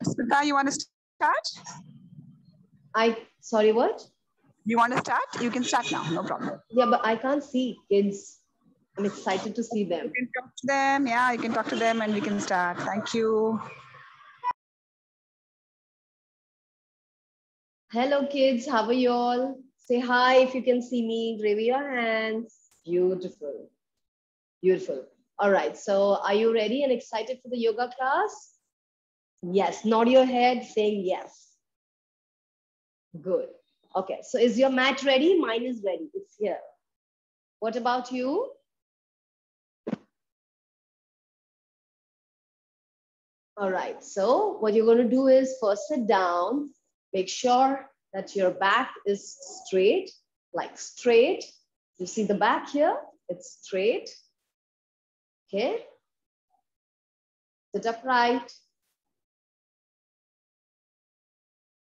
Smita, you want to start? Sorry, what? You want to start? You can start now, no problem. Yeah, but I can't see kids. I'm excited to see them. You can talk to them. Yeah, you can talk to them and we can start. Thank you. Hello, kids. How are you all? Say hi if you can see me. Raise your hands. Beautiful. Beautiful. All right. So are you ready and excited for the yoga class? Yes. Nod your head saying yes. Good. Okay. So is your mat ready? Mine is ready. It's here. What about you? All right. So what you're going to do is first sit down. Make sure that your back is straight, like straight. You see the back here? It's straight. Okay. Sit upright.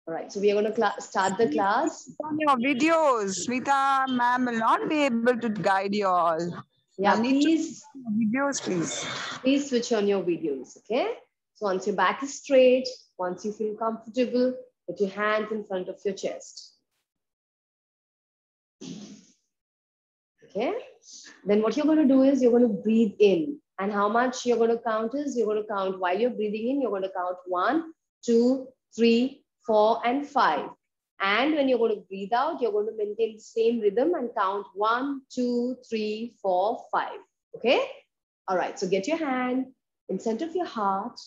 All right. So we are going to start the class. On your videos, Smita ma'am will not be able to guide you all. Yeah, need please. Videos, please. Please switch on your videos. Okay. So once your back is straight, once you feel comfortable, put your hands in front of your chest. Okay. Then what you're going to do is you're going to breathe in. And how much you're going to count is you're going to count while you're breathing in, you're going to count 1, 2, 3, 4, and 5. And when you're going to breathe out, you're going to maintain the same rhythm and count 1, 2, 3, 4, 5. Okay. All right. So get your hand in center of your heart.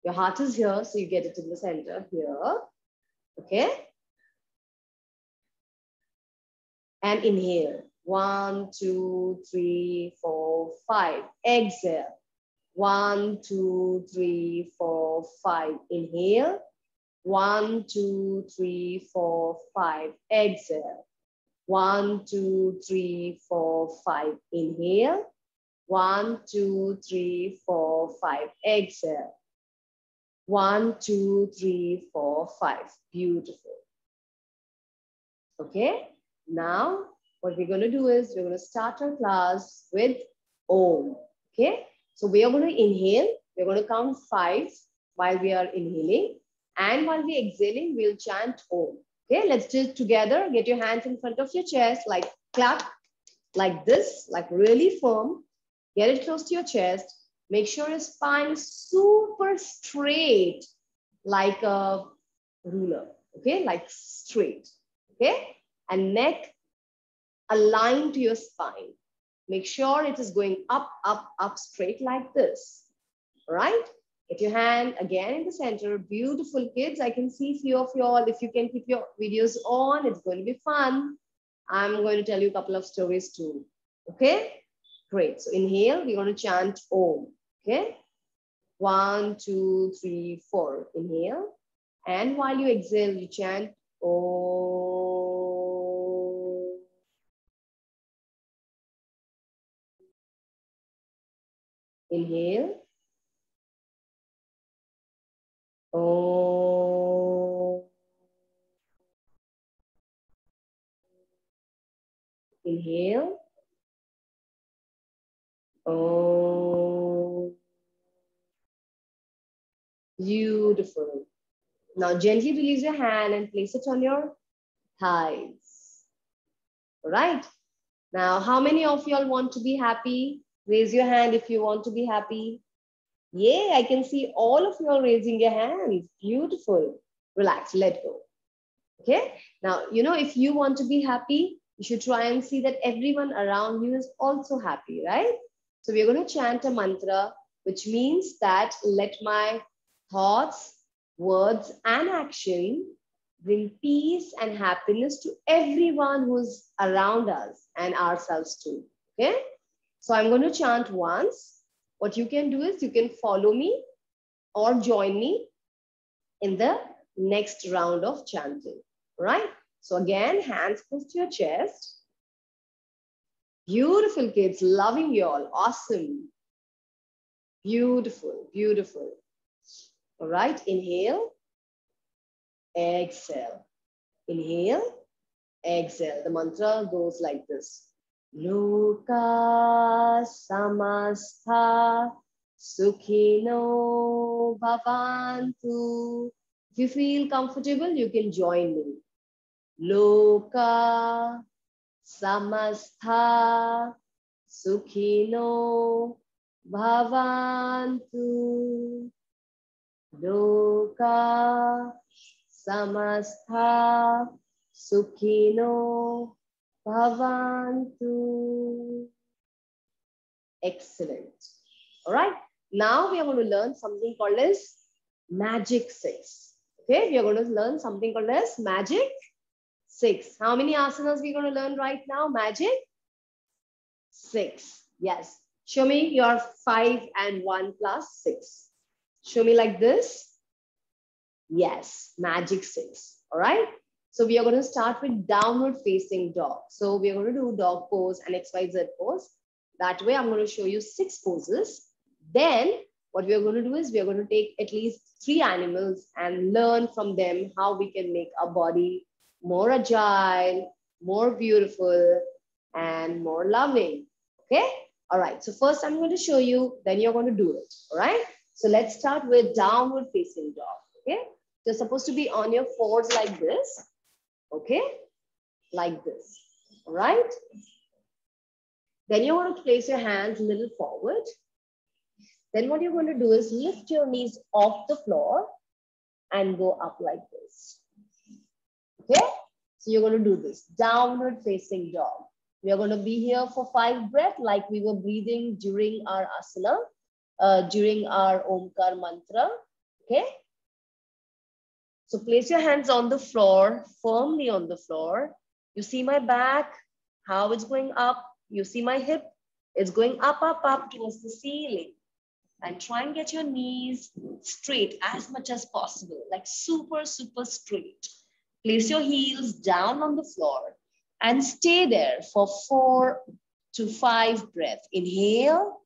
Your heart is here, so you get it in the center here. Okay. And inhale. 1, 2, 3, 4, 5. Exhale. 1, 2, 3, 4, 5. Inhale. 1, 2, 3, 4, 5. Exhale. 1, 2, 3, 4, 5. Inhale. 1, 2, 3, 4, 5. Exhale. 1, 2, 3, 4, 5. Beautiful. Okay. Now, what we're going to do is we're going to start our class with Om. Okay. So we are going to inhale. We're going to count 5 while we are inhaling. And while we're exhaling, we'll chant Om. Okay. Let's do it together. Get your hands in front of your chest, like clap, like this, like really firm. Get it close to your chest. Make sure your spine is super straight, like a ruler. Okay. Like straight. Okay. And neck aligned to your spine. Make sure it is going up, up, up, straight like this. All right? Get your hand again in the center. Beautiful kids. I can see few of you all. If you can keep your videos on, it's going to be fun. I'm going to tell you a couple of stories too. Okay? Great. So inhale, we're going to chant Om. Okay? 1, 2, 3, 4. Inhale. And while you exhale, you chant Om. Inhale. Om. Inhale. Om. Beautiful. Now gently release your hand and place it on your thighs. All right. Now, how many of y'all want to be happy? Raise your hand if you want to be happy. Yay, I can see all of you all raising your hands. Beautiful. Relax, let go. Okay. Now, if you want to be happy, you should try and see that everyone around you is also happy, right? So we're going to chant a mantra, which means that let my thoughts, words, and action bring peace and happiness to everyone who's around us and ourselves too. Okay. So I'm going to chant once. What you can do is you can follow me or join me in the next round of chanting. Right? So again, hands close to your chest. Beautiful kids, loving you all. Awesome. Beautiful, beautiful. All right, inhale, exhale. Inhale, exhale. The mantra goes like this. Loka samastha sukhino bhavantu. If you feel comfortable, you can join me. Loka samastha sukhino bhavantu. Loka samastha sukhino bhavantu. Excellent. All right. Now we are going to learn something called as Magic 6. Okay, we are going to learn something called as Magic 6. How many asanas we are going to learn right now? Magic 6. Yes. Show me your 5 and 1 plus 6. Show me like this. Yes, Magic 6. All right. So we are going to start with downward facing dog. So we are going to do dog pose and XYZ pose. That way I'm going to show you 6 poses. Then what we are going to do is we are going to take at least 3 animals and learn from them how we can make our body more agile, more beautiful, and more loving. Okay. All right. So first I'm going to show you, then you're going to do it. All right. So let's start with downward facing dog. Okay. You're supposed to be on your fours like this. Okay. Like this. All right. Then you want to place your hands a little forward. Then what you're going to do is lift your knees off the floor and go up like this. Okay? So you're going to do this. Downward facing dog. We are going to be here for 5 breaths like we were breathing during our asana, during our Omkar mantra. Okay? So place your hands on the floor, firmly on the floor. You see my back, how it's going up. You see my hip, it's going up, up, up towards the ceiling. And try and get your knees straight as much as possible, like super, super straight. Place your heels down on the floor and stay there for 4 to 5 breaths. Inhale,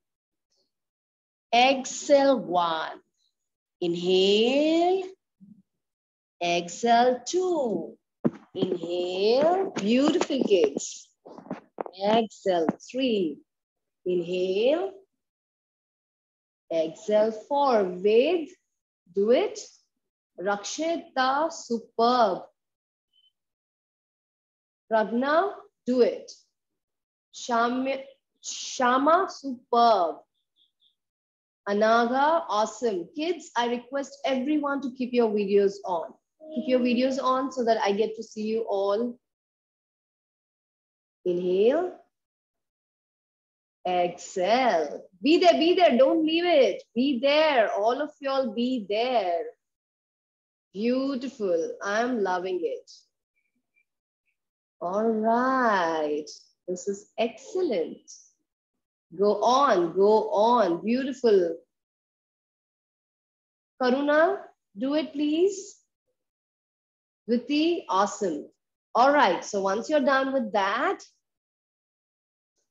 exhale 1. Inhale, exhale 2. Inhale, beautiful kids. Exhale 3. Inhale. Exhale 4. Ved, do it. Rakshita, superb. Pragna, do it. Shama, superb. Anaga, awesome. Kids, I request everyone to keep your videos on. Keep your videos on so that I get to see you all. Inhale. Exhale. Be there, be there. Don't leave it. Be there. All of y'all be there. Beautiful. I'm loving it. All right. This is excellent. Go on, go on. Beautiful. Karuna, do it, please. Viti, awesome. All right. So once you're done with that,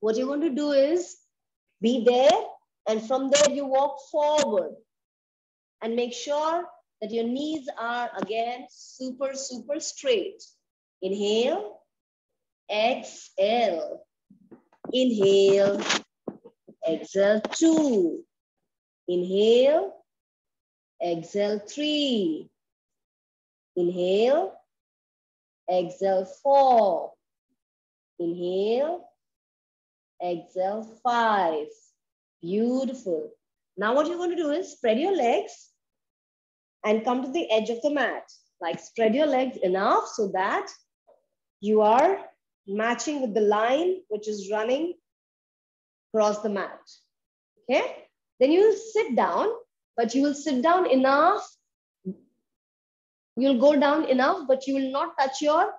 what you're going to do is be there, and from there you walk forward and make sure that your knees are again super, super straight. Inhale, exhale. Inhale, exhale 2. Inhale, exhale 3. Inhale, exhale 4. Inhale, exhale 5. Beautiful. Now what you're going to do is spread your legs and come to the edge of the mat. Like spread your legs enough so that you are matching with the line which is running across the mat. Okay? Then you will sit down, but you will sit down enough. You'll go down enough, but you will not touch your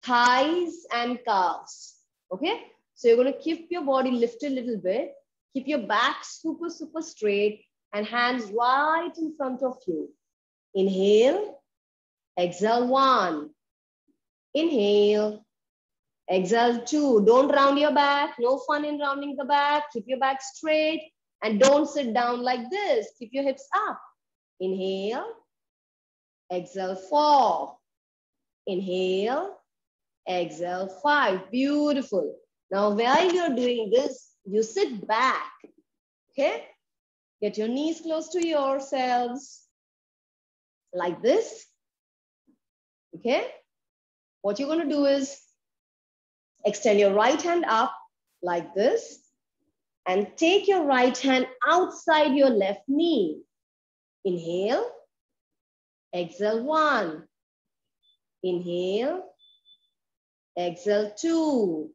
thighs and calves. Okay? So you're going to keep your body lifted a little bit. Keep your back super, super straight and hands right in front of you. Inhale, exhale 1. Inhale, exhale 2. Don't round your back. No fun in rounding the back. Keep your back straight and don't sit down like this. Keep your hips up. Inhale, exhale 4. Inhale, exhale 5. Beautiful. Now, while you're doing this, you sit back. Okay? Get your knees close to yourselves. Like this. Okay? What you're going to do is extend your right hand up like this and take your right hand outside your left knee. Inhale. Exhale 1. Inhale. Exhale 2.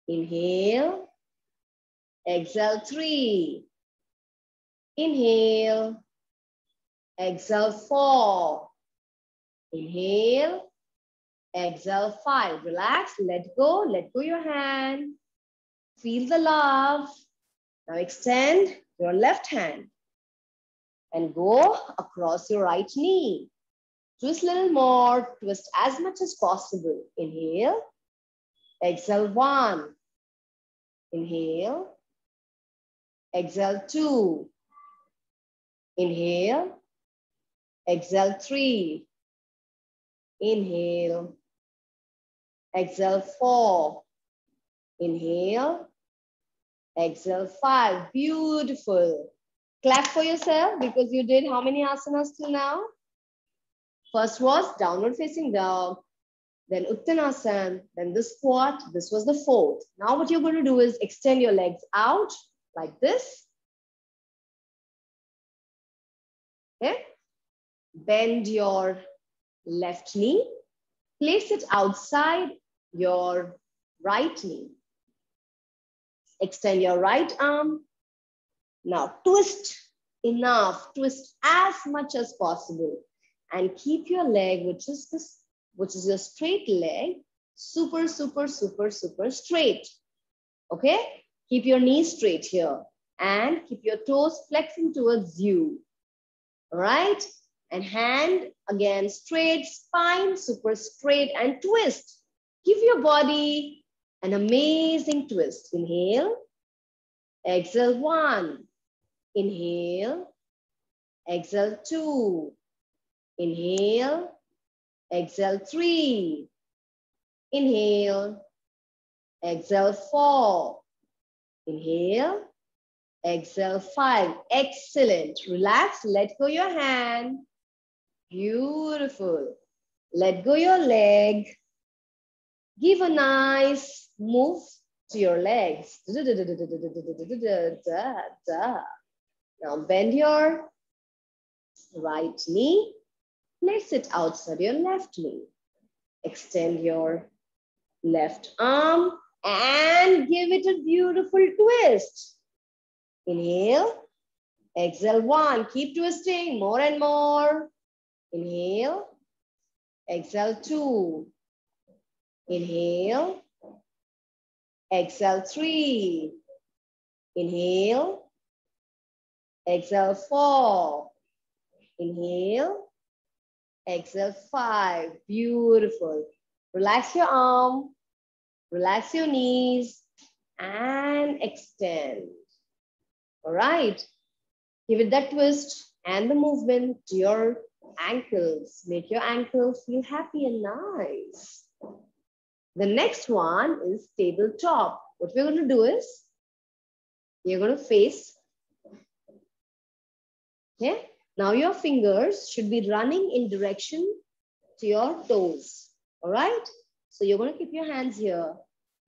Inhale. Exhale 3. Inhale. Exhale 4. Inhale. Exhale 5. Relax. Let go. Let go your hand. Feel the love. Now extend your left hand and go across your right knee. Twist a little more. Twist as much as possible. Inhale. Exhale 1. Inhale. Exhale 2. Inhale. Exhale 3. Inhale. Exhale 4. Inhale. Exhale 5. Beautiful. Clap for yourself because you did how many asanas till now? First was downward facing dog, then Uttanasana, then the squat. This was the 4th. Now what you're going to do is extend your legs out like this. Okay. Bend your left knee. Place it outside your right knee. Extend your right arm. Now twist enough. Twist as much as possible. And keep your leg, which is your straight leg, super straight. Okay? Keep your knees straight here. And keep your toes flexing towards you. All right? And hand again straight, spine super straight, and twist. Give your body an amazing twist. Inhale. Exhale 1. Inhale. Exhale 2. Inhale. Exhale 3. Inhale. Exhale 4. Inhale. Exhale 5. Excellent. Relax. Let go your hand. Beautiful. Let go your leg. Give a nice move to your legs. Now bend your right knee. Place it outside your left knee. Extend your left arm and give it a beautiful twist. Inhale. Exhale 1. Keep twisting more and more. Inhale. Exhale 2. Inhale. Exhale 3. Inhale. Exhale 4. Inhale. Exhale 5. Beautiful. Relax your arm. Relax your knees and extend. All right. Give it that twist and the movement to your ankles. Make your ankles feel happy and nice. The next one is tabletop. What we're going to do is you're going to face. Okay. Now your fingers should be running in direction to your toes. All right. So you're going to keep your hands here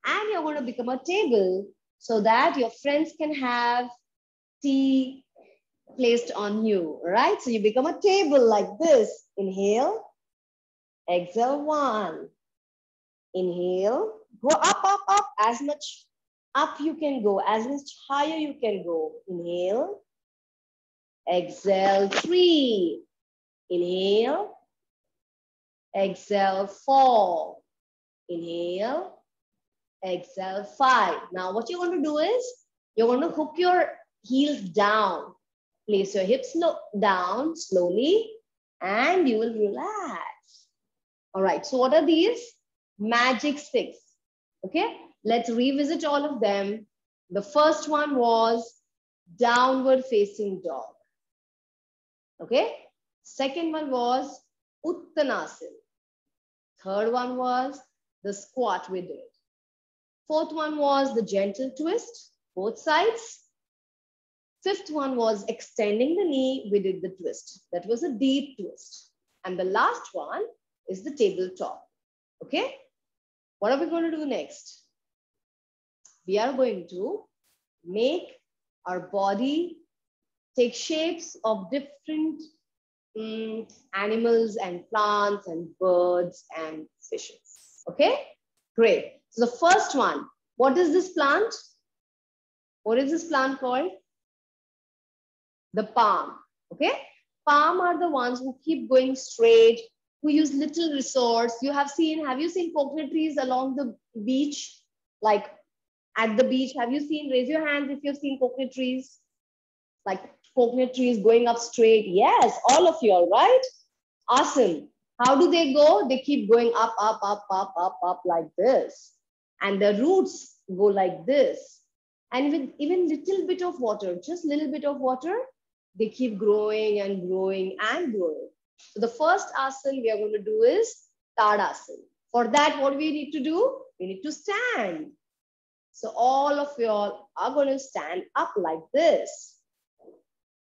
and you're going to become a table so that your friends can have tea placed on you. All right. So you become a table like this. Inhale. Exhale 1. Inhale. Go up, as much up you can go, as much higher you can go. Inhale. Exhale 3. Inhale. Exhale 4. Inhale. Exhale 5. Now what you're going to do is you're going to hook your heels down. Place your hips down slowly and you will relax. All right. So what are these? Magic 6. Okay. Let's revisit all of them. The first one was downward facing dog. Okay. Second one was Uttanasana. Third one was the squat we did. Fourth one was the gentle twist, both sides. Fifth one was extending the knee. We did the twist. That was a deep twist. And the last one is the tabletop. Okay. What are we going to do next? We are going to make our body take shapes of different animals and plants and birds and fishes. Okay, great. So the first one, what is this plant? What is this plant called? The palm. Okay, palm are the ones who keep going straight, who use little resource. Have you seen coconut trees along the beach? Like at the beach, have you seen, raise your hands if you've seen coconut trees? Like coconut trees going up straight. Yes, all of you are right. Awesome. How do they go? They keep going up, up, up, up, up, up like this. And the roots go like this. And with even little bit of water, just little bit of water, they keep growing and growing and growing. So the first asana we are going to do is Tadasana. For that, what we need to do? We need to stand. So all of you all are going to stand up like this.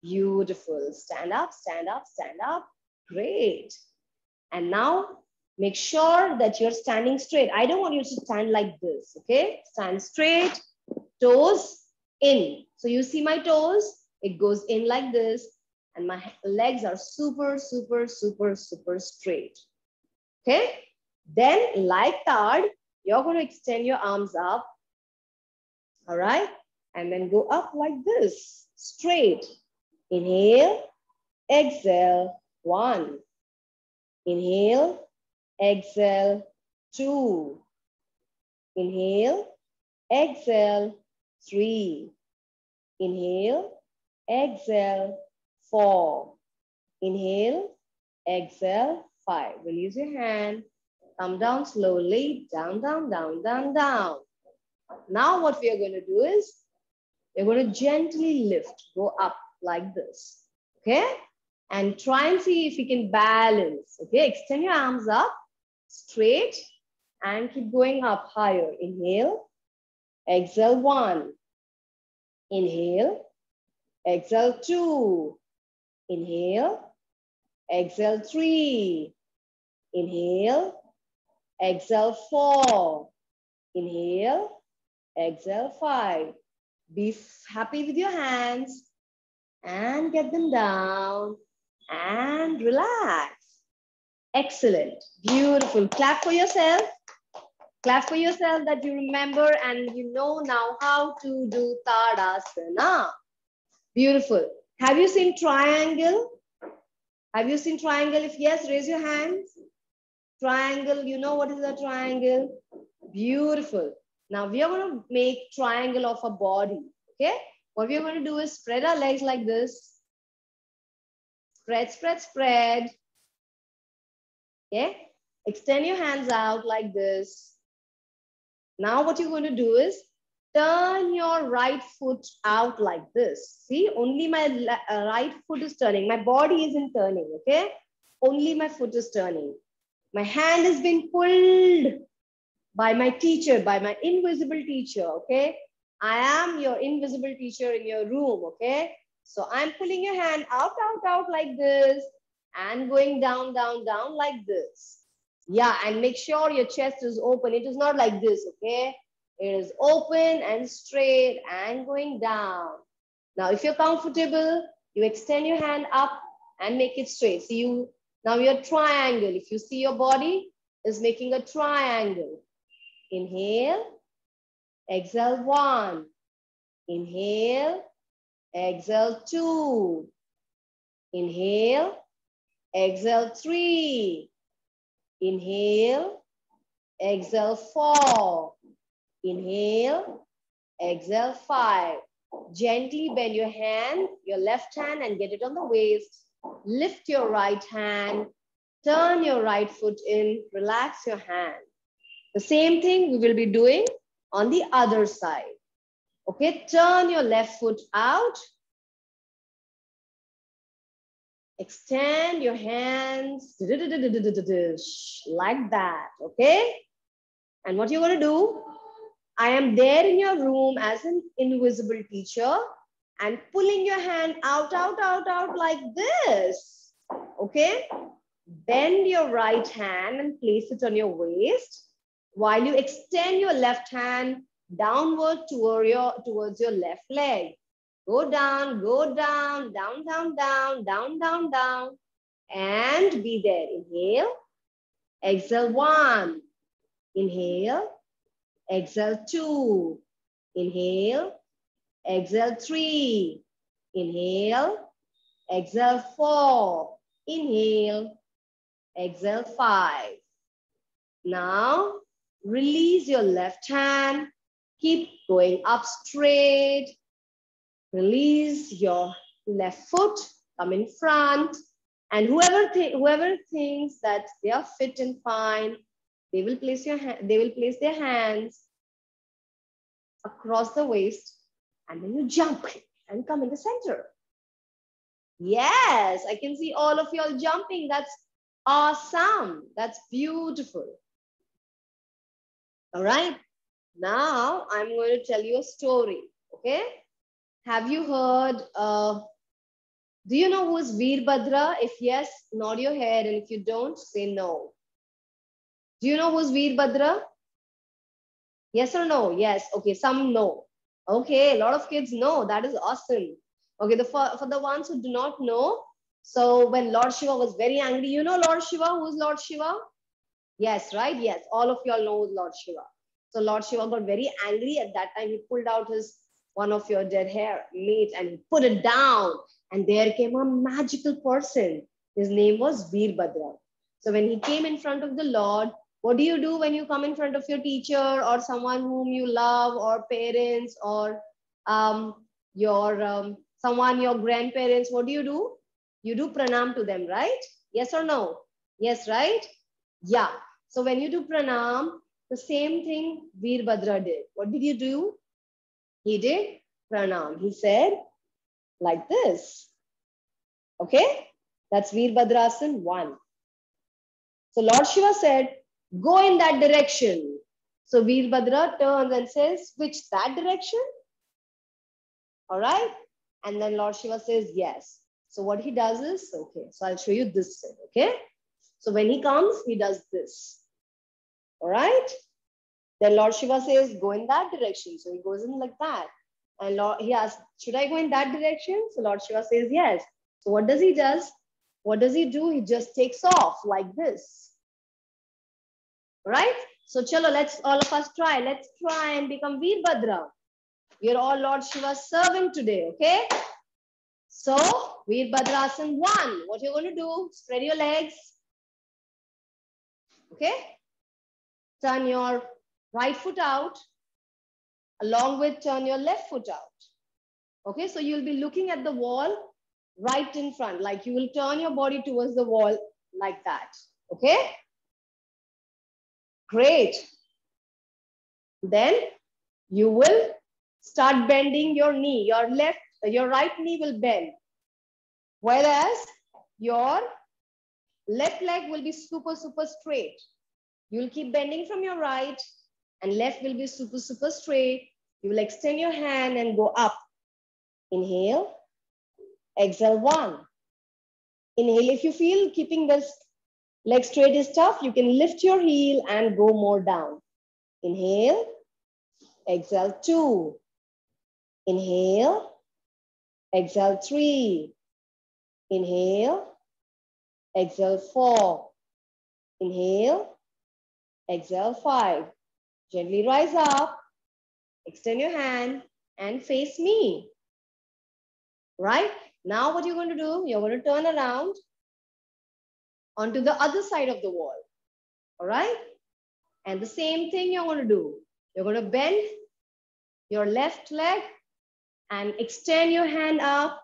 Beautiful. Stand up, stand up, stand up. Great. And now make sure that you're standing straight. I don't want you to stand like this. Okay. Stand straight, toes in. So you see my toes, it goes in like this. And my legs are super, super, super, super straight. Okay. Then like that, you're going to extend your arms up. All right. And then go up like this, straight. Inhale, exhale, 1. Inhale, exhale, 2. Inhale, exhale, 3. Inhale, exhale, 4. Inhale, exhale, 5. Release your hand. Come down slowly, down, down, down, down, down. Now what we are going to do is, we're going to gently lift, go up like this, okay? And try and see if you can balance, okay? Extend your arms up, straight, and keep going up higher. Inhale, exhale, 1. Inhale, exhale, 2. Inhale, exhale, 3. Inhale, exhale, 4. Inhale, exhale, 5. Be happy with your hands and get them down and relax. Excellent. Beautiful. Clap for yourself. Clap for yourself that you remember and you know now how to do Tadasana. Beautiful. Have you seen triangle? Have you seen triangle? If yes, raise your hands. Triangle, you know what is a triangle? Beautiful. Now we are going to make triangle of a body, okay? What we are going to do is spread our legs like this. Spread, spread, spread. Okay? Extend your hands out like this. Now what you're going to do is turn your right foot out like this. See, only my right foot is turning. My body isn't turning, okay? Only my foot is turning. My hand is being pulled by my teacher, by my invisible teacher, okay? I am your invisible teacher in your room, okay? So I'm pulling your hand out, out, out like this and going down, down, down like this. Yeah, and make sure your chest is open. It is not like this, okay? It is open and straight and going down. Now, if you're comfortable, you extend your hand up and make it straight. See, now your triangle. If you see your body is making a triangle. Inhale, exhale, 1. Inhale, exhale, 2. Inhale, exhale, 3. Inhale, exhale, 4. Inhale, exhale, 5. Gently bend your hand, your left hand, and get it on the waist. Lift your right hand, turn your right foot in, relax your hand. The same thing we will be doing on the other side. Okay, turn your left foot out. Extend your hands like that, okay? And what you're going to do, I am there in your room as an invisible teacher, and pulling your hand out, out, out, out like this. Okay? Bend your right hand and place it on your waist while you extend your left hand downward towards your left leg. Go down, down, down, down, down, down, down, and be there. Inhale, exhale 1. Inhale, exhale 2. Inhale, exhale 3. Inhale, exhale 4. Inhale, exhale 5. Now, release your left hand. Keep going up straight. Release your left foot. Come in front. And whoever thinks that they are fit and fine, they will place their hands across the waist, and then you jump and come in the center. Yes, I can see all of you all jumping. That's awesome. That's beautiful. All right. Now I'm going to tell you a story. Okay. Have you heard, do you know who is Veerbhadra? If yes, nod your head. And if you don't, say no. Do you know who is Veerbhadra? Yes or no? Yes. Okay. Some know. Okay. A lot of kids know. That is awesome. Okay. For the ones who do not know. So when Lord Shiva was very angry, you know Lord Shiva? Who is Lord Shiva? Yes, right? Yes. All of you all know Lord Shiva. So Lord Shiva got very angry. At that time, he pulled out one of your dead hair meat and he put it down. And there came a magical person. His name was Veerbhadra. So when he came in front of the Lord, what do you do when you come in front of your teacher or someone whom you love, or parents, or your grandparents? What do? You do pranam to them, right? Yes or no? Yes, right? Yeah. So when you do pranam, the same thing Veerbhadra did. What did you do? He did pranam. He said like this. Okay? That's Veerbhadrasan 1. So Lord Shiva said, go in that direction. So Veerbhadra turns and says, switch that direction. All right? And then Lord Shiva says, yes. So what he does is, okay, so I'll show you this side, okay? So when he comes, he does this. All right? Then Lord Shiva says, go in that direction. So he goes in like that. And he asks, should I go in that direction? So Lord Shiva says, yes. So what does he do? What does he do? He just takes off like this. Right? So chalo, let's all of us try. Let's try and become Veerbhadra. You're all Lord Shiva's servant today, okay? So Veerbhadrasan 1. What you're going to do? Spread your legs. Okay? Turn your right foot out. Along with turn your left foot out. Okay, so you'll be looking at the wall right in front, like you will turn your body towards the wall like that. Okay, great. Then you will start bending your knee. Your right knee will bend, whereas your left leg will be super straight. You'll keep bending from your right, and left will be super straight. You will extend your hand and go up. Inhale, exhale 1. Inhale. If you feel keeping this leg straight is tough, you can lift your heel and go more down. Inhale, exhale 2. Inhale, exhale 3. Inhale, exhale 4. Inhale, exhale 5. Gently rise up, extend your hand and face me. Right? Now what you're going to do, you're going to turn around onto the other side of the wall. All right? And the same thing you're going to do. You're going to bend your left leg and extend your hand up.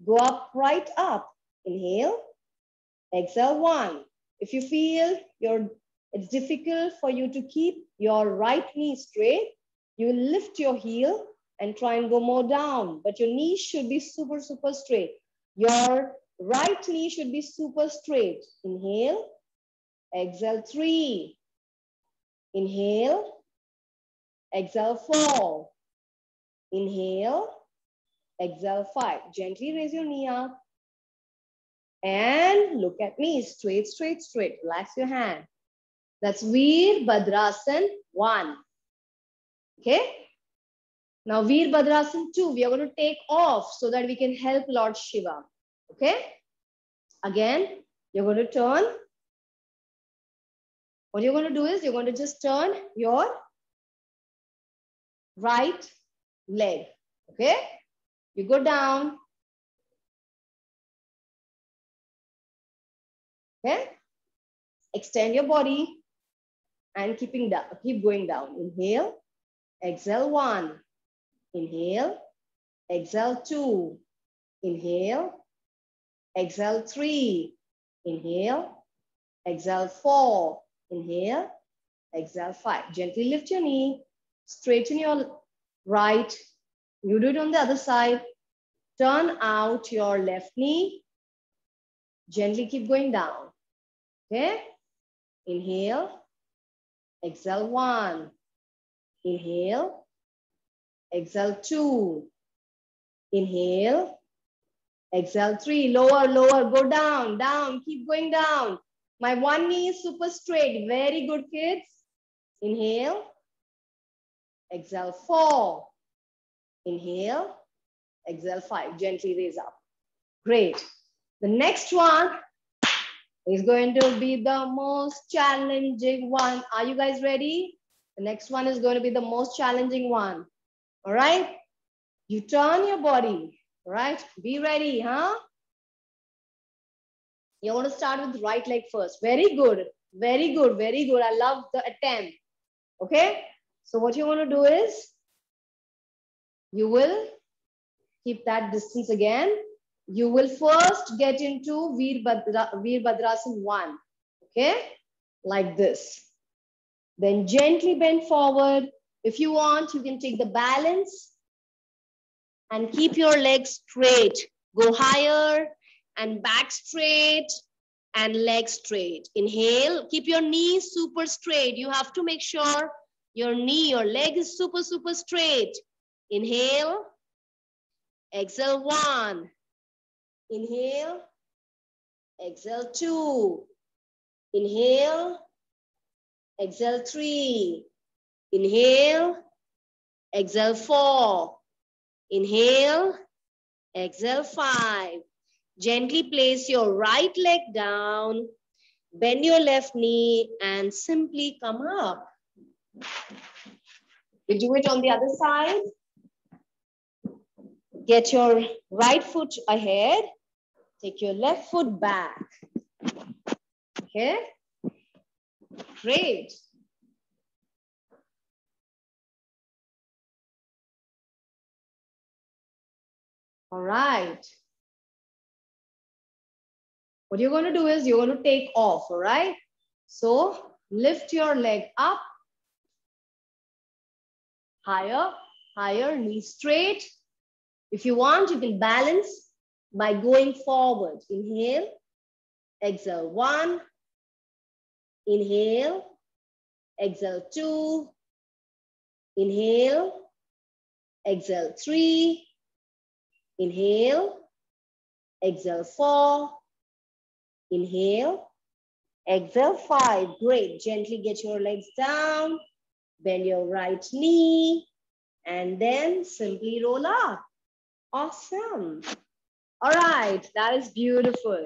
Go up, right up. Inhale, exhale 1. If you feel it's difficult for you to keep your right knee straight, you lift your heel and try and go more down. But your knee should be super straight. Your right knee should be super straight. Inhale, exhale 3. Inhale, exhale 4. Inhale, Exhale, 5. Gently raise your knee up. And look at me, straight, straight, straight. Relax your hand. That's Veerbhadrasana 1. Okay? Now Veerbhadrasana 2, we are going to take off so that we can help Lord Shiva. Okay? Again, you're going to turn. What you're going to do is you're going to just turn your right leg. Okay? You go down. Okay? Extend your body and keep going down. Inhale, exhale 1. Inhale, exhale 2. Inhale, exhale 3. Inhale, exhale 4. Inhale, exhale 5. Gently lift your knee, straighten your right. You do it on the other side. Turn out your left knee. Gently keep going down. Okay? Inhale, exhale 1. Inhale, exhale 2. Inhale, exhale 3. Lower, lower, go down, down, keep going down. My one knee is super straight. Very good, kids. Inhale, exhale 4. Inhale, exhale 5. Gently raise up. Great. The next one is going to be the most challenging one. Are you guys ready? The next one is going to be the most challenging one. All right? You turn your body. All right? Be ready, huh? You're going to start with right leg first. Very good. Very good. Very good. I love the attempt. Okay? So what you want to do is you will keep that distance again. You will first get into Veerbhadrasana 1. Okay? Like this. Then gently bend forward. If you want, you can take the balance and keep your legs straight. Go higher and back straight and legs straight. Inhale. Keep your knees super straight. You have to make sure your leg is super, super straight. Inhale. Exhale 1. Inhale. Exhale 2. Inhale. Exhale 3. Inhale. Exhale 4. Inhale. Exhale 5. Gently place your right leg down. Bend your left knee and simply come up. You do it on the other side. Get your right foot ahead. Take your left foot back. Okay? Great. All right. What you're going to do is you're going to take off, all right? So lift your leg up. Higher, higher, knee straight. If you want, you can balance by going forward. Inhale, exhale 1. Inhale, exhale 2. Inhale, exhale 3. Inhale, exhale 4. Inhale, exhale 5. Great. Gently get your legs down. Bend your right knee. And then simply roll up. Awesome. All right. That is beautiful.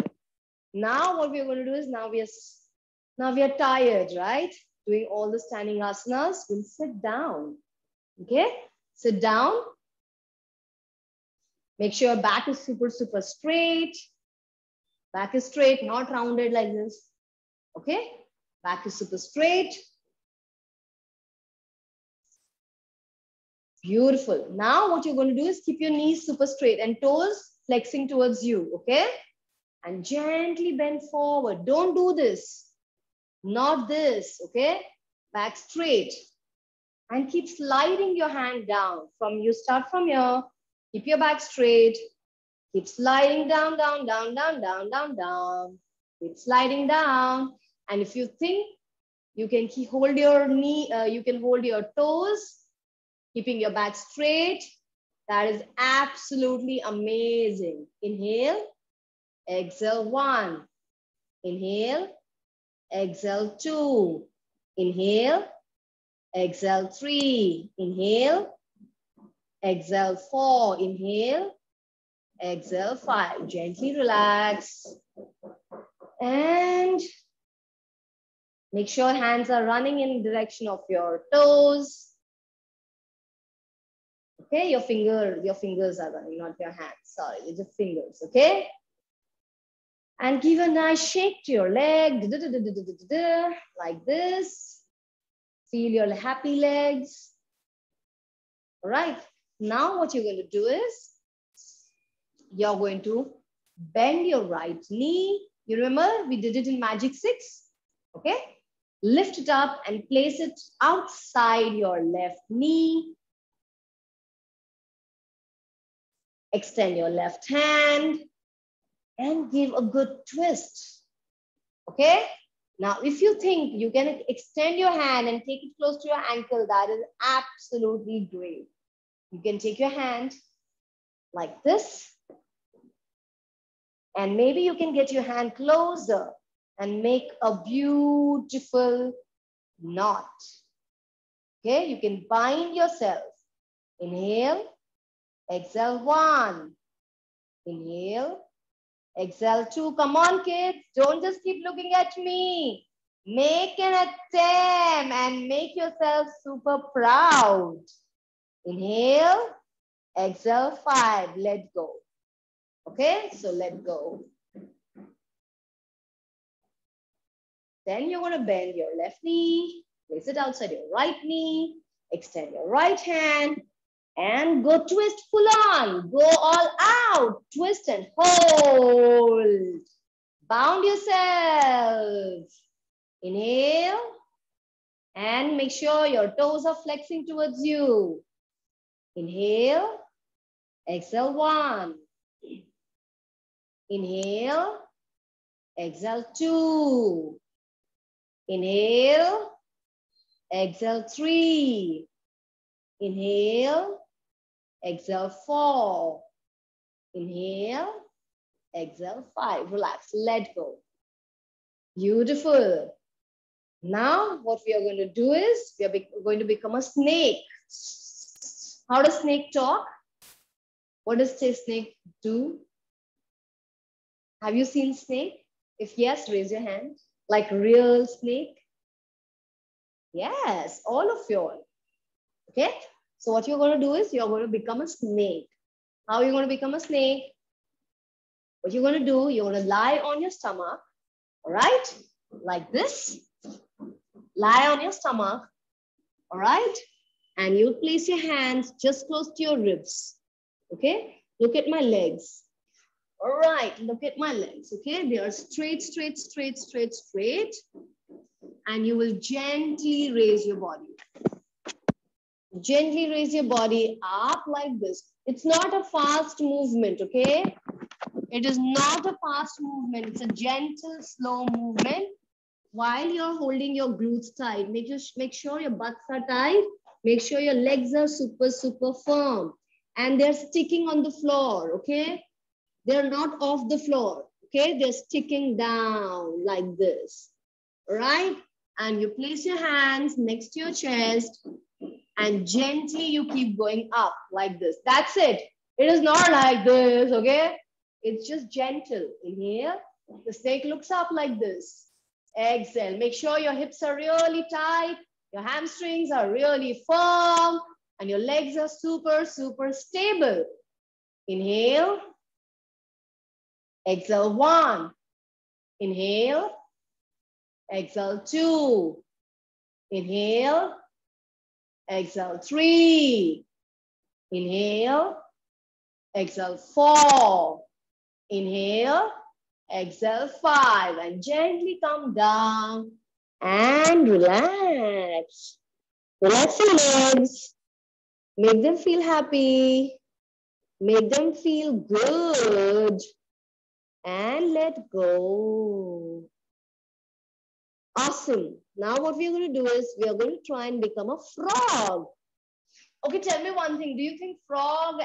Now what we're going to do is now we are tired, right? Doing all the standing asanas. We'll sit down. Okay? Sit down. Make sure your back is super, super straight. Back is straight, not rounded like this. Okay? Back is super straight. Beautiful. Now what you're going to do is keep your knees super straight and toes flexing towards you. Okay? And gently bend forward. Don't do this. Not this. Okay? Back straight. And keep sliding your hand down. You start from here. Keep your back straight. Keep sliding down, down, down, down, down, down, down. Keep sliding down. And if you think you can hold your knee, you can hold your toes, keeping your back straight. That is absolutely amazing. Inhale, exhale 1. Inhale, exhale 2. Inhale, exhale 3. Inhale, exhale 4. Inhale, exhale 5. Gently relax. And make sure hands are running in the direction of your toes. Okay, your fingers are running, not your hands. Sorry, it's your fingers, okay? And give a nice shake to your leg, like this. Feel your happy legs. All right, now what you're going to do is, you're going to bend your right knee. You remember we did it in Magic 6, okay? Lift it up and place it outside your left knee. Extend your left hand and give a good twist, okay? Now, if you think you can extend your hand and take it close to your ankle, that is absolutely great. You can take your hand like this, and maybe you can get your hand closer and make a beautiful knot. Okay, you can bind yourself. Inhale, exhale 1. Inhale, exhale 2. Come on, kids. Don't just keep looking at me. Make an attempt and make yourself super proud. Inhale, exhale 5. Let go. Okay, so let go. Then you're going to bend your left knee, place it outside your right knee, extend your right hand, and go twist full on. Go all out. Twist and hold. Bound yourself. Inhale. And make sure your toes are flexing towards you. Inhale. Exhale 1. Inhale. Exhale 2. Inhale. Exhale 3. Inhale. Exhale 4. Inhale. Exhale 5. Relax. Let go. Beautiful. Now what we are going to do is we are going to become a snake. How does snake talk? What does snake do? Have you seen snake? If yes, raise your hand. Like real snake? Yes, all of you all. Okay? So what you're going to do is you're going to become a snake. How are you going to become a snake? What you're going to do, you're going to lie on your stomach. All right? Like this. Lie on your stomach. All right? And you'll place your hands just close to your ribs. Okay? Look at my legs. All right, look at my legs, okay? They are straight, straight, straight, straight, straight. And you will gently raise your body. Gently raise your body up like this. It's not a fast movement, okay? It is not a fast movement. It's a gentle, slow movement. While you're holding your glutes tight, make sure your butts are tight. Make sure your legs are super, super firm. And they're sticking on the floor, okay? They're not off the floor, okay? They're sticking down like this, right? And you place your hands next to your chest and gently you keep going up like this. That's it. It is not like this, okay? It's just gentle. Inhale. The snake looks up like this. Exhale. Make sure your hips are really tight. Your hamstrings are really firm. And your legs are super, super stable. Inhale. Exhale 1. Inhale. Exhale 2. Inhale. Exhale 3. Inhale. Exhale 4. Inhale. Exhale 5. And gently come down and relax. Relax your legs. Make them feel happy. Make them feel good. And let go. Awesome. Now what we're going to do is we are going to try and become a frog. Okay, tell me one thing. Do you think frog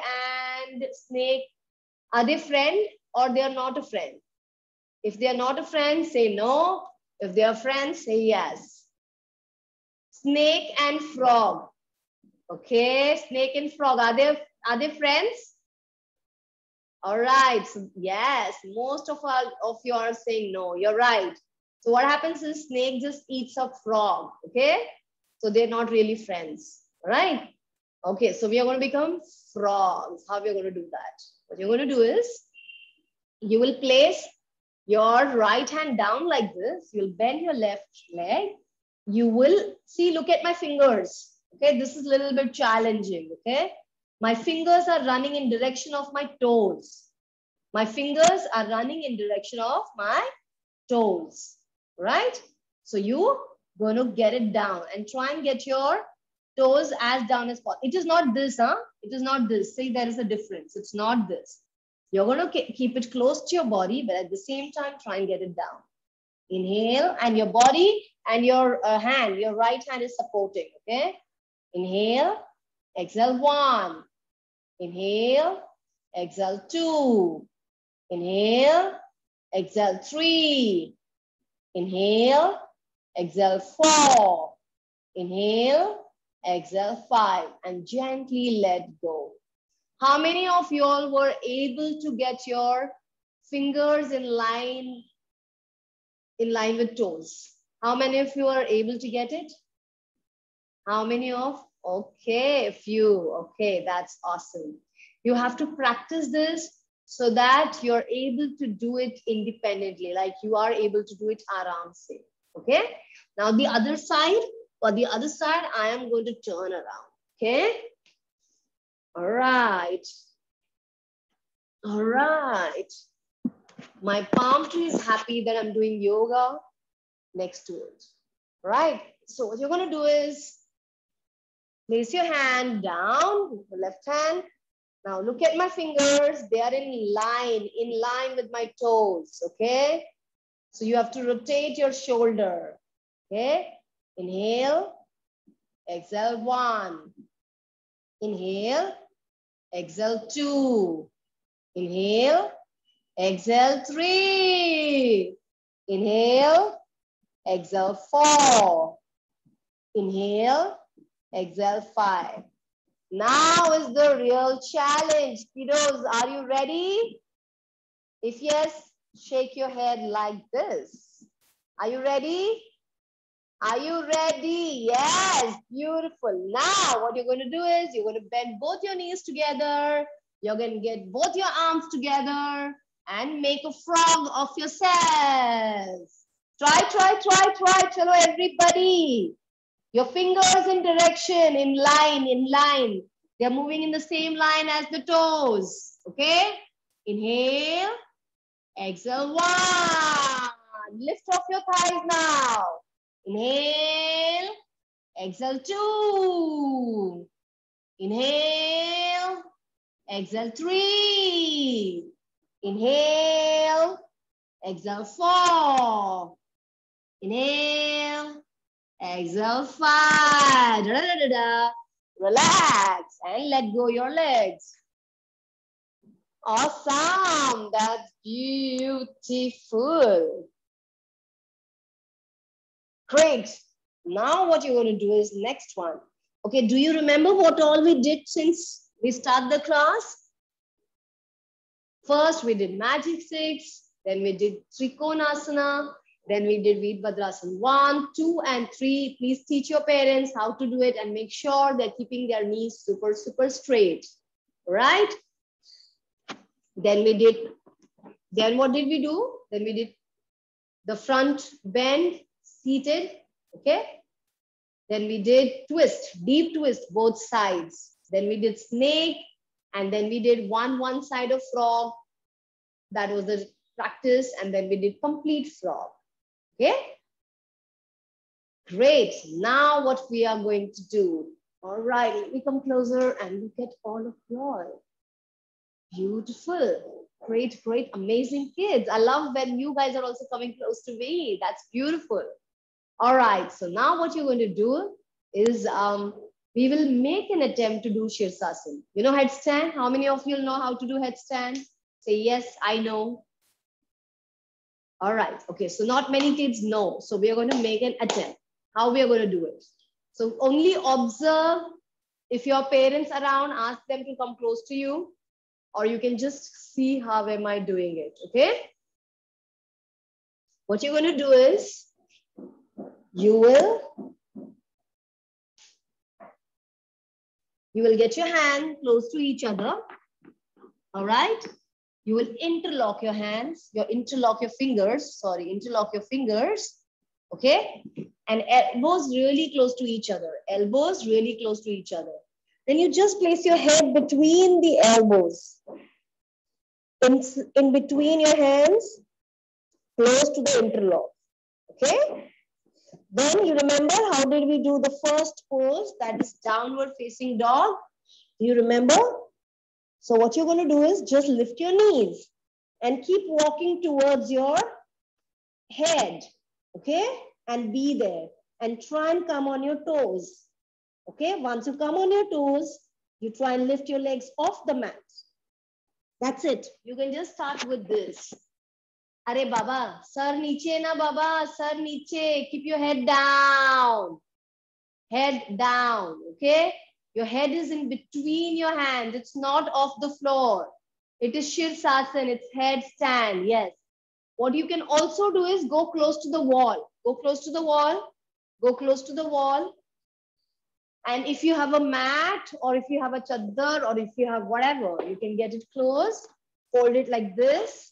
and snake, are they friend or they are not a friend? If they are not a friend, say no. If they are friends, say yes. Snake and frog. Okay, snake and frog. Are they friends? All right. So yes, most of you are saying no. You're right. So what happens is snake just eats a frog. Okay. So they're not really friends. All right. Okay. So we are going to become frogs. How we are going to do that? What you're going to do is you will place your right hand down like this. You'll bend your left leg. You will see, look at my fingers. Okay. This is a little bit challenging. Okay. My fingers are running in direction of my toes. My fingers are running in direction of my toes, right? So you going to get it down and try and get your toes as down as possible. It is not this, huh? It is not this. See, there is a difference. It's not this. You're going to keep it close to your body, but at the same time, try and get it down. Inhale, and your body and your hand, your right hand is supporting, okay? Inhale, exhale 1. Inhale, exhale 2. Inhale, exhale 3. Inhale, exhale 4. Inhale, exhale 5. And gently let go. How many of you all were able to get your fingers in line with toes? How many of you are able to get it? How many of? Okay, a few. Okay, that's awesome. You have to practice this so that you're able to do it independently, like you are able to do it aram se. Okay. Now the other side, for the other side, I am going to turn around. Okay. All right. All right. My palm tree is happy that I'm doing yoga next to it. Right. So what you're going to do is place your hand down, the left hand. Now look at my fingers. They are in line with my toes. Okay. So you have to rotate your shoulder. Okay. Inhale, exhale 1. Inhale, exhale 2. Inhale, exhale 3. Inhale, exhale 4. Inhale, exhale 5. Now is the real challenge. Kiddos, are you ready? If yes, shake your head like this. Are you ready? Are you ready? Yes, beautiful. Now what you're going to do is you're going to bend both your knees together. You're going to get both your arms together and make a frog of yourselves. Try. Chalo, everybody. Your fingers in direction, in line. They're moving in the same line as the toes. Okay? Inhale. Exhale 1. Lift off your thighs now. Inhale. Exhale 2. Inhale. Exhale 3. Inhale. Exhale 4. Inhale. Exhale 5. Relax and let go your legs. Awesome. That's beautiful. Great. Now what you're going to do is next one. Okay, do you remember what all we did since we started the class? First, we did Magic 6. Then we did Trikonasana. Then we did Virabhadrasana 1, 2, and 3. Please teach your parents how to do it and make sure they're keeping their knees super straight. Right? Then what did we do? Then we did the front bend, seated. Okay. Then we did twist, deep twist, both sides. Then we did snake. And then we did one side of frog. That was the practice. And then we did complete frog. Okay. Great. Now what we are going to do. All right. Let me come closer and look at all of you all. Beautiful. Great. Amazing kids. I love when you guys are also coming close to me. That's beautiful. All right. So now what you're going to do is We will make an attempt to do Shirsasana. You know headstand? How many of you know how to do headstand? Say, yes, I know. All right. Okay. So not many kids know. So we are going to make an attempt. How we are going to do it? So only observe. If your parents around, ask them to come close to you, or you can just see how am I doing it. Okay. What you're going to do is you will get your hand close to each other. All right. You will interlock your hands, interlock your fingers. Okay. And elbows really close to each other. Then you just place your head between the elbows. In between your hands, close to the interlock. Okay. Then you remember how did we do the first pose? That is downward facing dog. You remember? So what you're going to do is just lift your knees and keep walking towards your head. Okay. And be there. And try and come on your toes. Okay. Once you come on your toes, you try and lift your legs off the mat. That's it. You can just start with this. Are Baba, sir niche na Baba, sir niche. Keep your head down. Head down. Okay. Your head is in between your hands. It's not off the floor. It is Shirsasana. It's headstand. Yes. What you can also do is go close to the wall. Go close to the wall. Go close to the wall. And if you have a mat or if you have a chadar or if you have whatever, you can get it close. Fold it like this.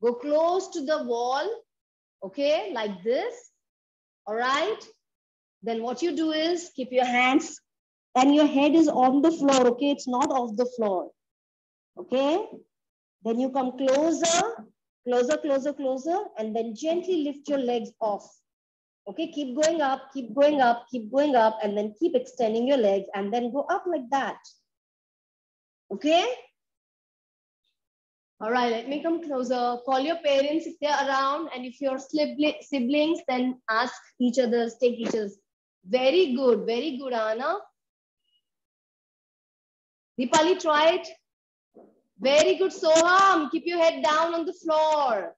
Go close to the wall. Okay, like this. All right. Then what you do is keep your hands and your head is on the floor. Okay, it's not off the floor. Okay. Then you come closer, closer, closer, closer, and then gently lift your legs off. Okay, keep going up, keep going up, keep going up, and then keep extending your legs and then go up like that. Okay? All right, let me come closer. Call your parents if they're around, and if you're siblings, then ask each other, take each other's. Very good, Anna. Deepali, try it. Very good, Soham. Keep your head down on the floor.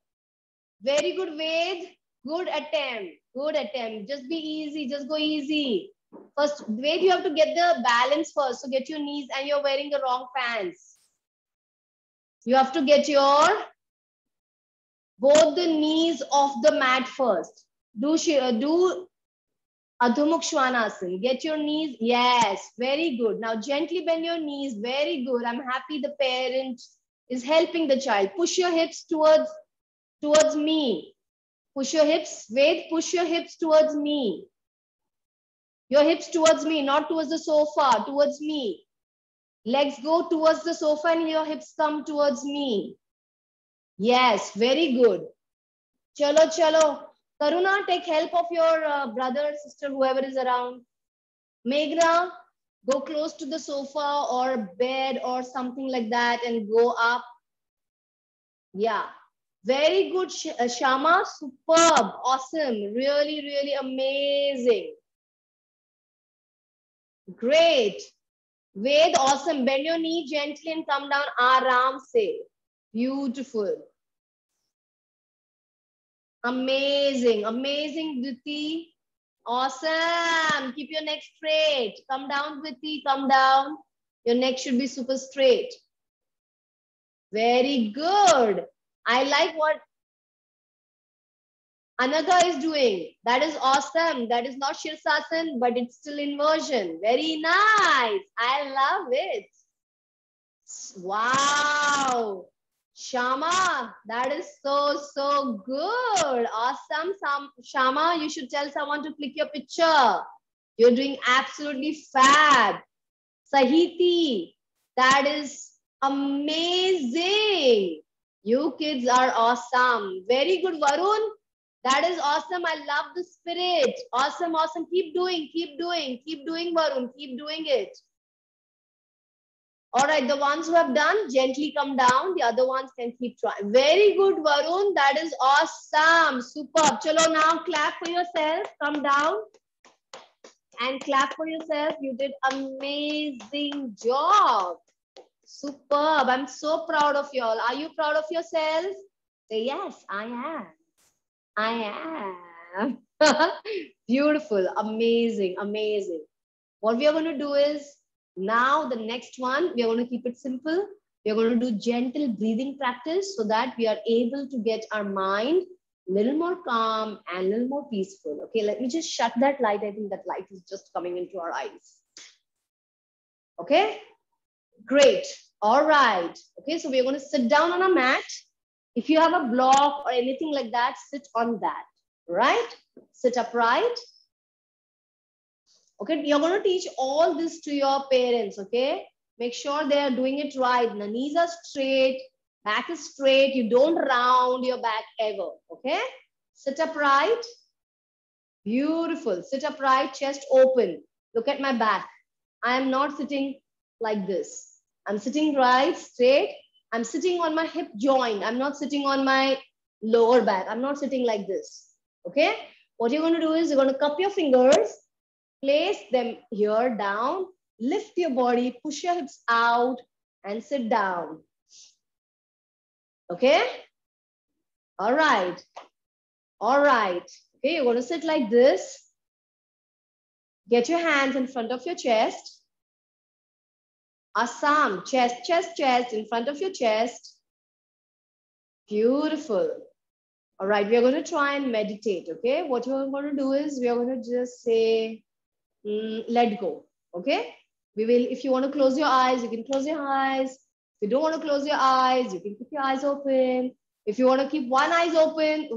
Very good, Ved. Good attempt. Good attempt. Just be easy. Just go easy. First, wait, you have to get the balance first. So get your knees and you're wearing the wrong pants. You have to get your both the knees off the mat first. Do Adho Mukha Svanasana. Get your knees. Yes, very good. Now gently bend your knees. Very good. I'm happy the parent is helping the child. Push your hips towards me. Push your hips. Wait, push your hips towards me. Your hips towards me, not towards the sofa, towards me. Legs go towards the sofa and your hips come towards me. Yes, very good. Chalo, chalo. Karuna, take help of your brother, sister, whoever is around. Meghna, go close to the sofa or bed or something like that and go up. Yeah. Very good, Shama. Superb. Awesome. Really, really amazing. Great. Ved, awesome. Bend your knee gently and come down. Aram se. Beautiful. Amazing. Amazing, Duti. Awesome. Keep your neck straight. Come down, Duti. Come down. Your neck should be super straight. Very good. I like what Anaga is doing. That is awesome. That is not Shirsasana, but it's still inversion. Very nice. I love it. Wow. Shama, that is so good. Awesome. Shama, you should tell someone to click your picture. You're doing absolutely fab. Sahiti, that is amazing. You kids are awesome. Very good, Varun. That is awesome. I love the spirit. Awesome, awesome. Keep doing, Varun. Keep doing it. All right, the ones who have done, gently come down. The other ones can keep trying. Very good, Varun. That is awesome. Superb. Chalo, now clap for yourself. Come down. And clap for yourself. You did amazing job. Superb. I'm so proud of you all. Are you proud of yourselves? Say yes, I am. I am. Beautiful. Amazing. Amazing. What we are going to do is now the next one, we are going to keep it simple. We are going to do gentle breathing practice so that we are able to get our mind a little more calm and a little more peaceful. Okay, let me just shut that light. I think that light is just coming into our eyes. Okay, great. All right. Okay, so we're going to sit down on a mat. If you have a block or anything like that, sit on that. Right? Sit upright. Okay, you're going to teach all this to your parents. Okay, make sure they are doing it right. The knees are straight, back is straight. You don't round your back ever. Okay, sit upright. Beautiful. Sit upright, chest open. Look at my back. I am not sitting like this. I'm sitting right, straight. I'm sitting on my hip joint. I'm not sitting on my lower back. I'm not sitting like this. Okay, what you're going to do is you're going to cup your fingers. Place them here down, lift your body, push your hips out and sit down. Okay? All right. All right. Okay, you're going to sit like this. Get your hands in front of your chest. Assam, chest, chest, chest, in front of your chest. Beautiful. All right, we are going to try and meditate. Okay, what you're going to do is we are going to just say, let go. Okay, we will, if you want to close your eyes, you can close your eyes. If you don't want to close your eyes, you can keep your eyes open. If you want to keep one eye open,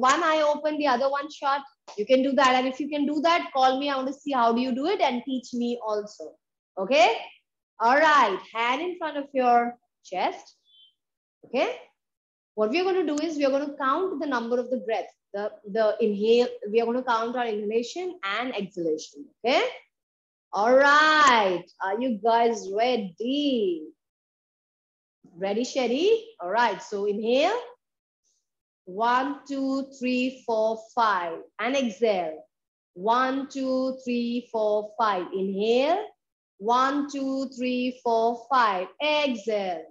the other one shut, you can do that. And if you can do that, call me. I want to see how do you do it and teach me also. Okay, all right, hand in front of your chest. Okay, what we are going to do is we are going to count the number of the breath, the inhale. We are going to count our inhalation and exhalation. Okay. All right. Are you guys ready? Ready, Sherry? All right. So inhale. 1, 2, 3, 4, 5. And exhale. 1, 2, 3, 4, 5. Inhale. 1, 2, 3, 4, 5. Exhale.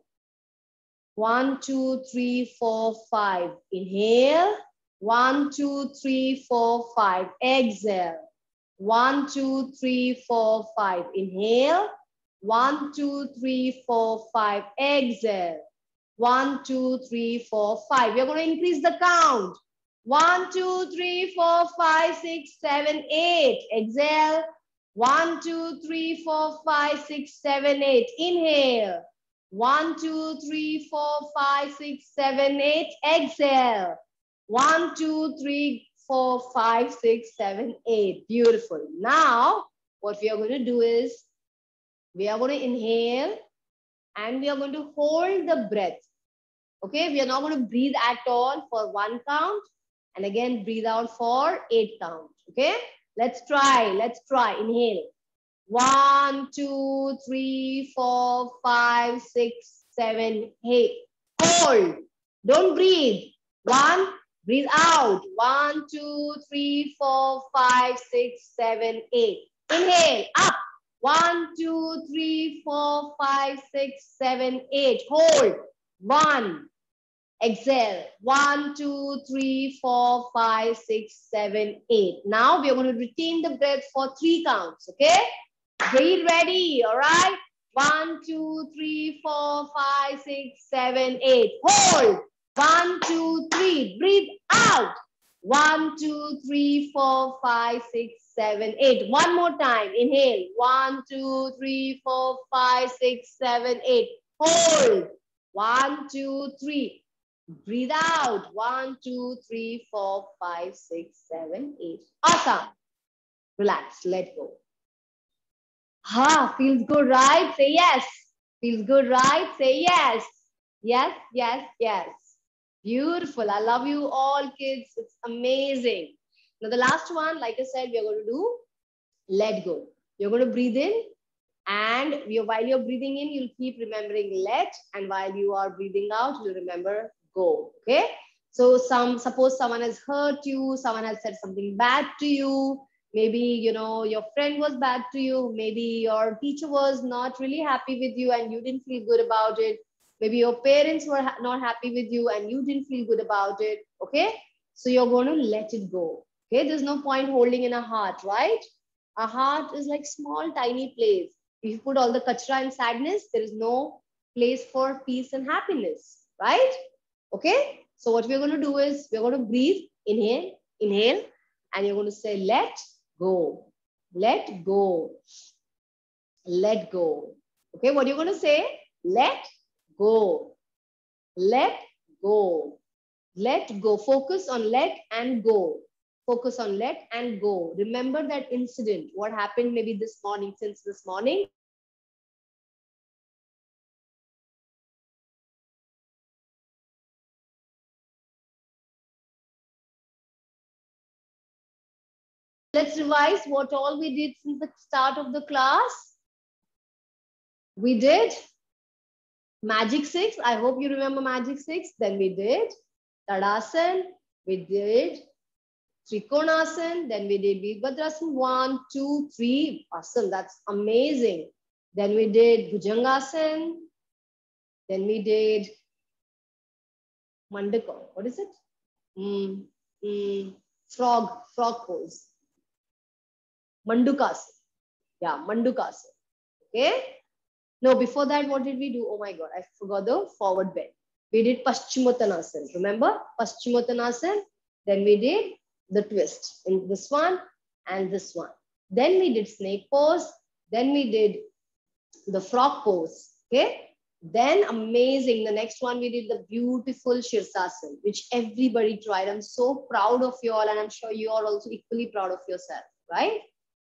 1, 2, 3, 4, 5. Inhale. 1, 2, 3, 4, 5. Exhale. 1, 2, 3, 4, 5. Inhale. 1, 2, 3, 4, 5. Exhale. 1, 2, 3, 4, 5. We are going to increase the count. 1, 2, 3, 4, 5, 6, 7, 8. Exhale. 1, 2, 3, 4, 5, 6, 7, 8. Inhale. 1, 2, 3, 4, 5, 6, 7, 8. Exhale. 1, 2, 3, 4, 5, 6, 7, 8. Beautiful. Now, what we are going to do is we are going to inhale and we are going to hold the breath. Okay, we are not going to breathe at all for 1 count and again breathe out for 8 count. Okay, let's try. Let's try. Inhale. 1, 2, 3, 4, 5, 6, 7, 8. Hold. Don't breathe. 1. Breathe out. 1, 2, 3, 4, 5, 6, 7, 8. Inhale. Up. 1, 2, 3, 4, 5, 6, 7, 8. Hold. 1. Exhale. 1, 2, 3, 4, 5, 6, 7, 8. Now we are going to retain the breath for 3 counts. Okay? Be ready. All right? 1, 2, 3, 4, 5, 6, 7, 8. Hold. 1, 2, 3. Breathe out. 1, 2, 3, 4, 5, 6, 7, 8. One more time. Inhale. 1, 2, 3, 4, 5, 6, 7, 8. Hold. 1, 2, 3. Breathe out. 1, 2, 3, 4, 5, 6, 7, 8. Awesome. Relax. Let go. Feels good, right? Say yes. Feels good, right? Say yes. Yes, yes, yes. Beautiful. I love you all, kids. It's amazing. Now, the last one, like I said, we're going to do let go. You're going to breathe in, and while you're breathing in, you'll keep remembering let, and while you are breathing out, you'll remember go. Okay? So suppose someone has hurt you, someone has said something bad to you, Maybe, you know, your friend was bad to you. Maybe your teacher was not really happy with you and you didn't feel good about it. Maybe your parents were not happy with you and you didn't feel good about it. Okay. So you're going to let it go. Okay. There's no point holding in a heart, right? A heart is like small, tiny place. If you put all the kachra and sadness, there is no place for peace and happiness, right? Okay. So what we're going to do is we're going to breathe, inhale, inhale, and you're going to say, let go, let go, let go. Okay. What are you going to say? Let go, let go, let go. Focus on let and go. Focus on let and go. Remember that incident, what happened maybe this morning, since this morning. Let's revise what all we did since the start of the class. We did Magic 6. I hope you remember Magic 6. Then we did Tadasan. We did Trikonasana. Then we did Virabhadrasana 1, 2, 3. Awesome. That's amazing. Then we did Bhujangasana. Then we did Mandaka. What is it? Frog pose. Mandukasana. Yeah, Mandukasana. Okay. No, before that, what did we do? Oh my God, I forgot the forward bend. We did Paschimottanasana. Remember Paschimottanasana? Then we did the twist in this one and this one. Then we did snake pose. Then we did the frog pose. Okay. Then amazing. The next one we did the beautiful Shirsasana, which everybody tried. I'm so proud of you all, and I'm sure you are also equally proud of yourself, right?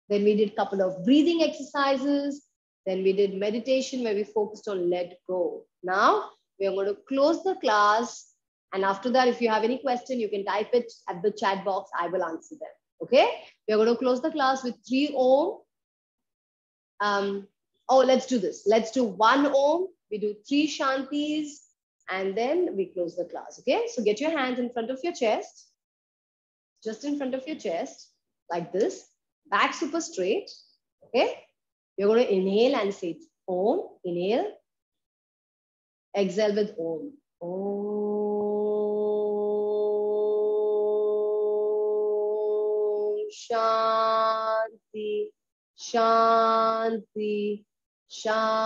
Then we did a couple of breathing exercises. Then we did meditation where we focused on let go. Now we are going to close the class. And after that, if you have any question, you can type it at the chat box. I will answer them. Okay. We are going to close the class with 3 Om. Let's do this. Let's do 1 Om. We do 3 Shantis. And then we close the class. Okay. So get your hands in front of your chest. Just in front of your chest. Like this. Back super straight. Okay. You're going to inhale and say Om. Inhale. Exhale with Om. Om. Shanti. Shanti. Shanti.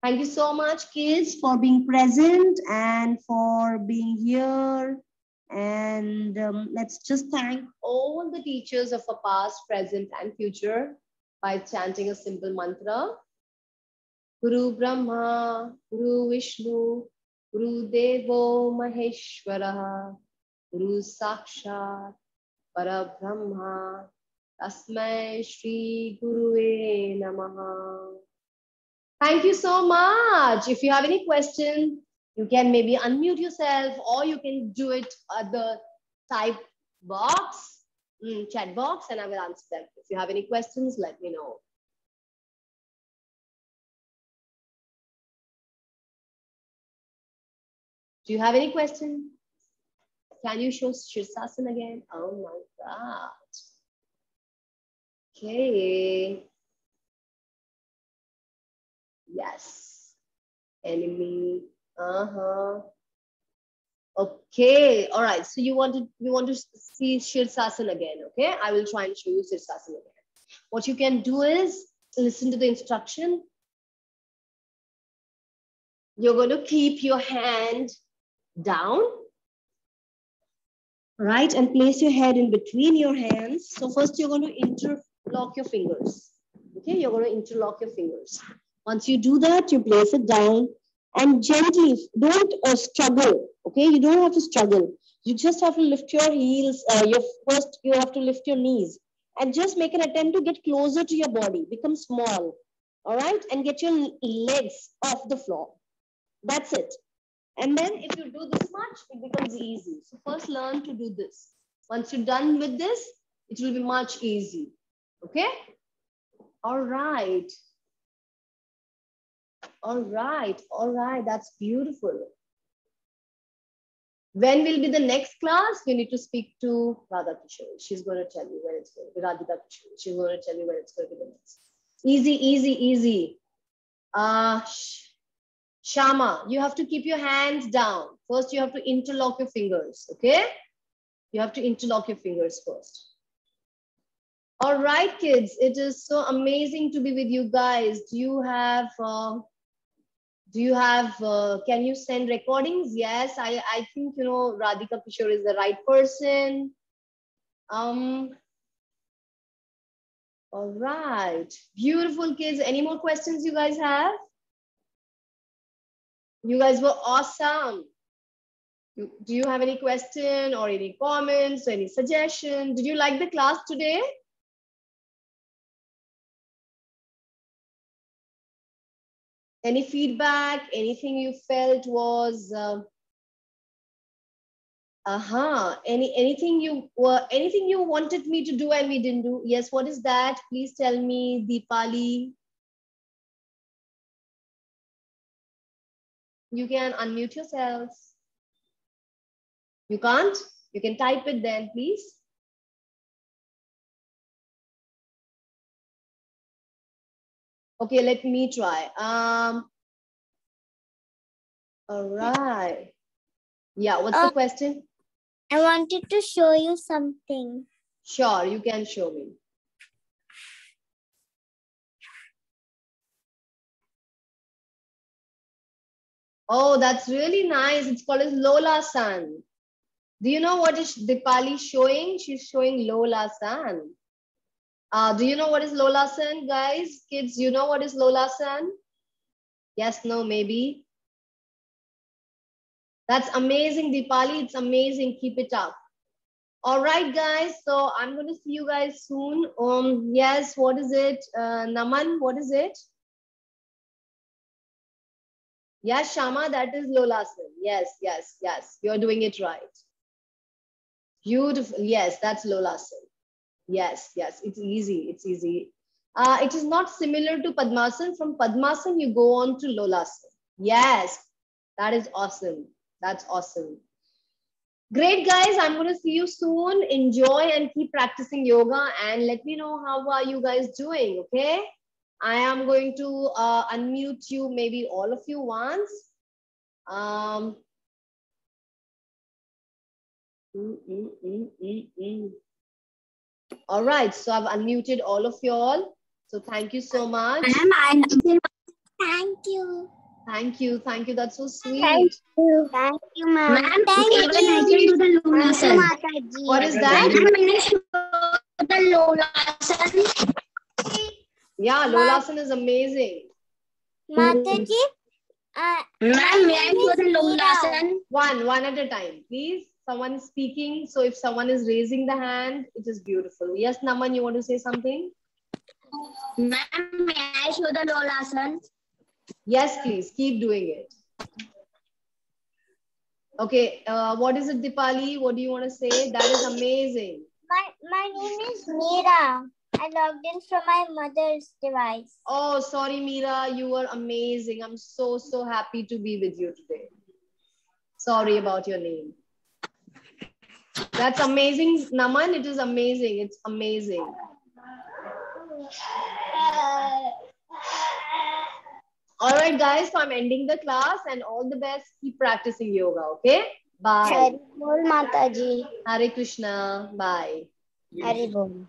Thank you so much, kids, for being present and for being here. And let's just thank all the teachers of our past, present, and future by chanting a simple mantra. Guru Brahma, Guru Vishnu, Guru Devo Maheshwara, Guru Sakshat, Parabrahma, Tasmai Shri Gurue Namaha. Thank you so much. If you have any questions, you can maybe unmute yourself, or you can do it at the type box, chat box, and I will answer them. If you have any questions, let me know. Do you have any questions? Can you show Shirsasana again? Oh my God. Okay. Yes. Enemy. Okay. All right. So you want to see Shirsasana again. Okay. I will try and show you Shirsasana again. What you can do is listen to the instruction. You're going to keep your hand down, right, and place your head in between your hands. So first you're going to interlock your fingers. Okay, you're going to interlock your fingers. Once you do that, you place it down and gently, don't struggle. Okay, you don't have to struggle. You just have to lift your heels. First you have to lift your knees and just make an attempt to get closer to your body. Become small, all right, and get your legs off the floor. That's it. And then if you do this much, it becomes easy. So first learn to do this. Once you're done with this, it will be much easy. Okay? All right. All right. All right. That's beautiful. When will be the next class? You need to speak to Radha Kishore. She's going to tell you where it's going to be. Radhika Kishore. She's going to tell you where it's going to be the next. Easy, easy, easy. Shama, you have to keep your hands down. First, you have to interlock your fingers, okay? You have to interlock your fingers first. All right, kids, it is so amazing to be with you guys. Do you have, can you send recordings? Yes, I think, you know, Radhika Kishore is the right person. All right, beautiful kids. Any more questions you guys have? You guys were awesome. Do you have any question or any comments or any suggestion? Did you like the class today? Any feedback? Anything you felt was anything you wanted me to do and we didn't do? Yes, what is that? Please tell me, Deepali. You can unmute yourselves. You can't? You can type it then, please. Okay, let me try. All right. Yeah, what's the question? I wanted to show you something. Sure, you can show me. Oh, that's really nice. It's called as Lola San. Do you know what is Deepali showing? She's showing Lola San. Do you know what is Lola San, guys? Kids, you know what is Lola San? Yes, no, maybe. That's amazing, Deepali. It's amazing. Keep it up. All right, guys. So I'm going to see you guys soon. Yes, what is it? Naman, what is it? Yes, Shama, that is Lola San. Yes, yes, yes. You're doing it right. Beautiful. Yes, that's Lola San. Yes, yes. It's easy. It's easy. It is not similar to Padmasan. From Padmasan, you go on to Lola San. Yes, that is awesome. That's awesome. Great, guys. I'm going to see you soon. Enjoy and keep practicing yoga and let me know how are you guys doing, okay? I am going to unmute you, maybe all of you once. All right, so I've unmuted all of you all. So thank you so much. Thank you. Thank you. Thank you. That's so sweet. Thank you. Thank you, ma'am. Thank you. Even I can do the Lola San. What is that? The Lola San. Yeah, Lola San is amazing. Mataji, Ma'am, may I do the Lola San? One at a time, please. Someone is speaking. So if someone is raising the hand, it is beautiful. Yes, Naman, you want to say something? Ma'am, may I show the Lola San? Yes, please. Keep doing it. Okay. What is it, Deepali? What do you want to say? That is amazing. my name is Meera. I logged in from my mother's device. Oh, sorry, Meera. You were amazing. I'm so, so happy to be with you today. Sorry about your name. That's amazing, Naman. It is amazing. It's amazing. All right, guys. So I'm ending the class and all the best. Keep practicing yoga, okay? Bye. Hari Bol Mataji. Hare Krishna. Bye. Hari Bol.